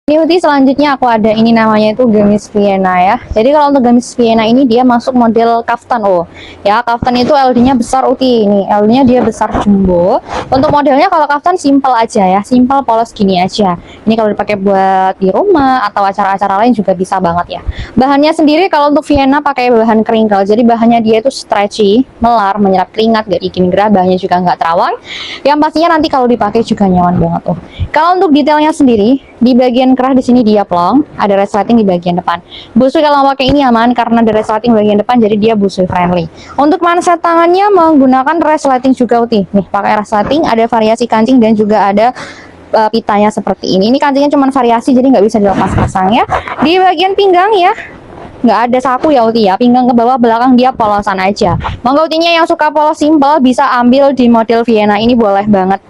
Ini Uti, selanjutnya aku ada ini namanya itu gamis Vienna ya. Jadi kalau untuk gamis Vienna ini dia masuk model kaftan ya. Kaftan itu LD-nya besar Uti. Ini LD-nya dia besar jumbo. Untuk modelnya kalau kaftan simple aja ya, simple polos gini aja. Ini kalau dipakai buat di rumah atau acara-acara lain juga bisa banget ya. Bahannya sendiri kalau untuk Vienna pakai bahan crinkle. Jadi bahannya dia itu stretchy, melar, menyerap keringat, gak bikin gerah, bahannya juga nggak terawang. Yang pastinya nanti kalau dipakai juga nyaman banget Kalau untuk detailnya sendiri, di bagian kerah di sini dia plong, ada resleting di bagian depan. Busui kalau mau pakai ini aman karena ada resleting bagian depan, jadi dia busui friendly. Untuk manset tangannya menggunakan resleting juga Uti. Nih pakai resleting, ada variasi kancing dan juga ada pitanya seperti ini. Ini kancingnya cuma variasi, jadi nggak bisa dilepas pasang ya. Di bagian pinggang ya, nggak ada saku ya Uti ya, pinggang ke bawah, belakang dia polosan aja. Monggo Utinya yang suka polos simple bisa ambil di model Vienna ini, boleh banget.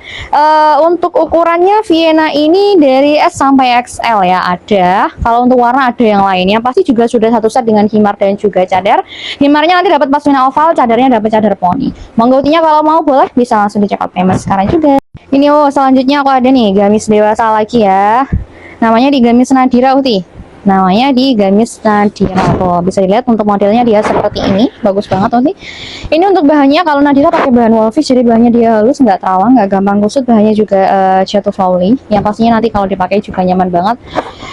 Untuk ukurannya Vienna ini dari S sampai XL ya ada. Kalau untuk warna ada yang lain, yang pasti juga sudah satu set dengan himar dan juga cadar. Himarnya nanti dapat pasmina oval, cadarnya dapat cadar poni. Monggo Utinya kalau mau boleh bisa langsung di check out payment sekarang juga. Ini selanjutnya aku ada nih gamis dewasa lagi ya, namanya di gamis Nadira Uti. Namanya di gamis Nadira. Bisa dilihat untuk modelnya dia seperti ini, bagus banget nanti. Ini untuk bahannya kalau Nadira pakai bahan woolfish, jadi bahannya dia halus, nggak terawang, nggak gampang kusut, bahannya juga jatuh flowing. Yang pastinya nanti kalau dipakai juga nyaman banget.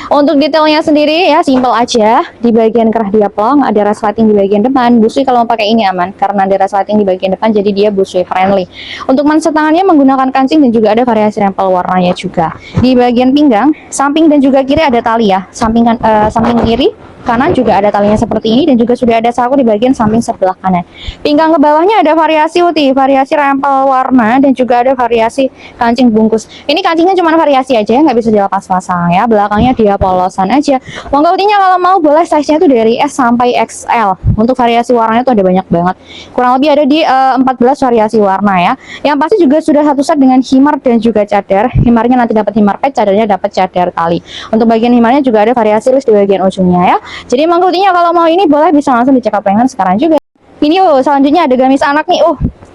Untuk detailnya sendiri ya simple aja. Di bagian kerah dia plong, ada resleting di bagian depan. Busui kalau mau pakai ini aman karena ada resleting di bagian depan, jadi dia busui friendly. Untuk manset tangannya menggunakan kancing dan juga ada variasi rempel warnanya juga. Di bagian pinggang, samping dan juga kiri ada tali ya. Samping kiri, kanan juga ada talinya seperti ini dan juga sudah ada saku di bagian samping sebelah kanan. Pinggang ke bawahnya ada variasi Uti, variasi rempel warna dan juga ada variasi kancing bungkus. Ini kancingnya cuma variasi aja ya, nggak bisa dilepas pasang ya. Belakangnya dia polosan aja. Monggo Utinya kalau mau boleh size-nya itu dari S sampai XL. Untuk variasi warnanya tuh ada banyak banget. Kurang lebih ada di 14 variasi warna ya. Yang pasti juga sudah satu set dengan himar dan juga cadar. Himarnya nanti dapat himar pet, cadarnya dapat cadar tali. Untuk bagian himarnya juga ada variasi list di bagian ujungnya ya. Jadi Monggo Utinya kalau mau ini boleh bisa langsung dicek up sekarang juga. Ini selanjutnya ada gamis anak nih.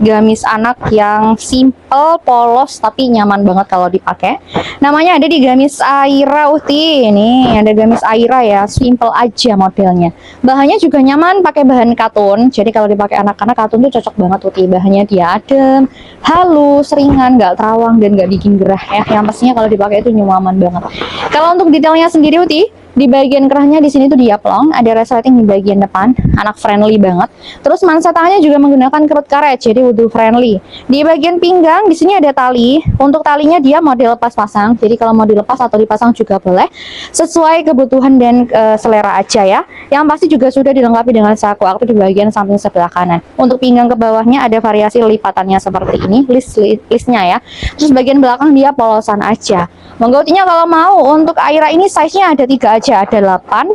Gamis anak yang simple, polos tapi nyaman banget kalau dipakai. Namanya ada di gamis Aira Uti. Ini ada gamis Aira ya, simple aja modelnya. Bahannya juga nyaman, pakai bahan katun. Jadi kalau dipakai anak-anak, katun tuh cocok banget Uti. Bahannya dia adem, halus, ringan, nggak terawang dan nggak bikin gerah ya. Yang pastinya kalau dipakai itu nyaman banget. Kalau untuk detailnya sendiri Uti, di bagian kerahnya di sini tuh dia plong, ada resleting di bagian depan, anak friendly banget. Terus manset tangannya juga menggunakan kerut karet, jadi wudu friendly. Di bagian pinggang di sini ada tali. Untuk talinya dia model lepas pasang, jadi kalau mau dilepas atau dipasang juga boleh, sesuai kebutuhan dan selera aja ya. Yang pasti juga sudah dilengkapi dengan saku aktif di bagian samping sebelah kanan. Untuk pinggang ke bawahnya ada variasi lipatannya seperti ini, listnya ya. Terus bagian belakang dia polosan aja. Monggo Utinya kalau mau untuk Aira ini size-nya ada 3 aja, ada 8,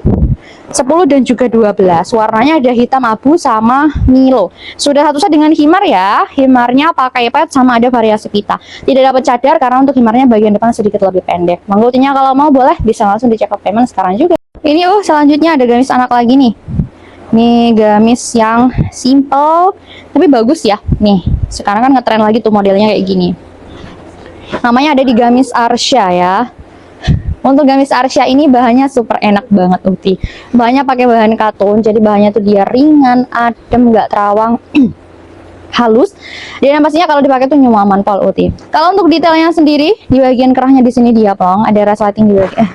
10 dan juga 12. Warnanya ada hitam abu sama Milo. Sudah satu set dengan himar ya. Himarnya pakai pet sama ada variasi pita. Tidak dapat cadar karena untuk himarnya bagian depan sedikit lebih pendek. Monggo Utinya kalau mau boleh bisa langsung di check out payment sekarang juga. Ini selanjutnya ada gamis anak lagi nih. Nih gamis yang simple tapi bagus ya. Nih, sekarang kan ngetren lagi tuh modelnya kayak gini. Namanya ada di gamis Arsya ya. Untuk gamis Arsya ini bahannya super enak banget Uti. Bahannya pakai bahan katun, jadi bahannya tuh dia ringan, adem, nggak terawang, halus. Dan yang pastinya kalau dipakai tuh nyaman pol Uti. Kalau untuk detailnya sendiri, di bagian kerahnya di sini dia plong, ada resleting di bagian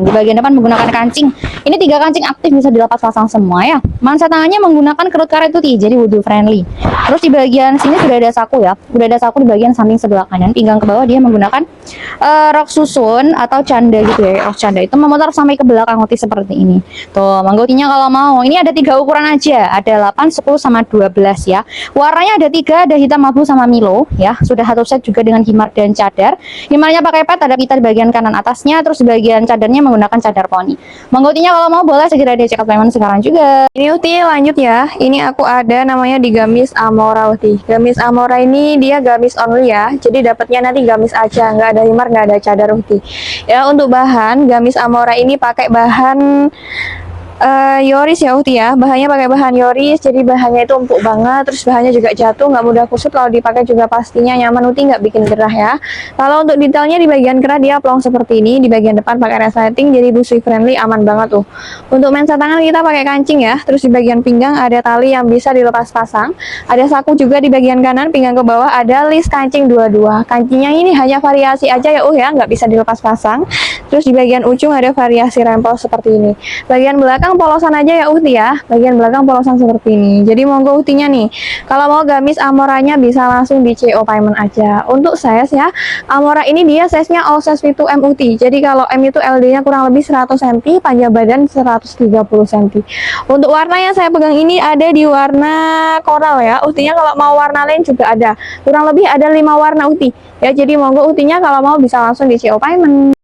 di bagian depan menggunakan kancing. Ini 3 kancing aktif bisa dilepas pasang semua ya. Manset tangannya menggunakan kerut karet Uti, jadi wudu friendly. Terus di bagian sini sudah ada saku ya. Udah ada saku di bagian samping sebelah kanan. Pinggang ke bawah dia menggunakan rok susun atau canda gitu ya. Rok canda itu memutar sampai ke belakang Uti seperti ini. Tuh, Monggo Utinya kalau mau. Ini ada 3 ukuran aja. Ada 8, 10 sama 12 ya. Warnanya ada 3, ada hitam abu sama Milo ya. Sudah satu set juga dengan himar dan cadar. Himarnya pakai pet, ada pita di bagian kanan atasnya. Terus di bagian cadarnya menggunakan cadar poni. Monggo Utinya kalau mau boleh segera di check out payment sekarang juga. Ini Uti lanjut ya. Ini aku ada namanya di gamis Amora Uti. Gamis Amora ini dia gamis only ya. Jadi dapatnya nanti gamis aja, nggak ada himar, nggak ada cadar Uti. Ya untuk bahan gamis Amora ini pakai bahan Yoris ya Uhti ya, bahannya pakai bahan Yoris, jadi bahannya itu empuk banget, terus bahannya juga jatuh, nggak mudah kusut, kalau dipakai juga pastinya nyaman Uhti, nggak bikin gerah ya. Kalau untuk detailnya di bagian kerah dia plong seperti ini, di bagian depan pakai resleting, jadi busui friendly, aman banget tuh. Untuk mensa tangan kita pakai kancing ya, terus di bagian pinggang ada tali yang bisa dilepas pasang, ada saku juga di bagian kanan, pinggang ke bawah ada list kancing dua-dua. Kancingnya ini hanya variasi aja ya ya, nggak bisa dilepas pasang. Terus di bagian ujung ada variasi rempel seperti ini. Bagian belakang polosan aja ya Uhti ya, bagian belakang polosan seperti ini. Jadi monggo Uhtinya nih, kalau mau gamis Amoranya bisa langsung di CO payment aja. Untuk size ya, Amora ini dia size-nya all size itu M Uhti. Jadi kalau M itu LD-nya kurang lebih 100 cm, panjang badan 130 cm. Untuk warna yang saya pegang ini ada di warna coral ya. Uhtinya kalau mau warna lain juga ada. Kurang lebih ada 5 warna Uhti. Ya, jadi monggo Uhtinya kalau mau bisa langsung di CO payment.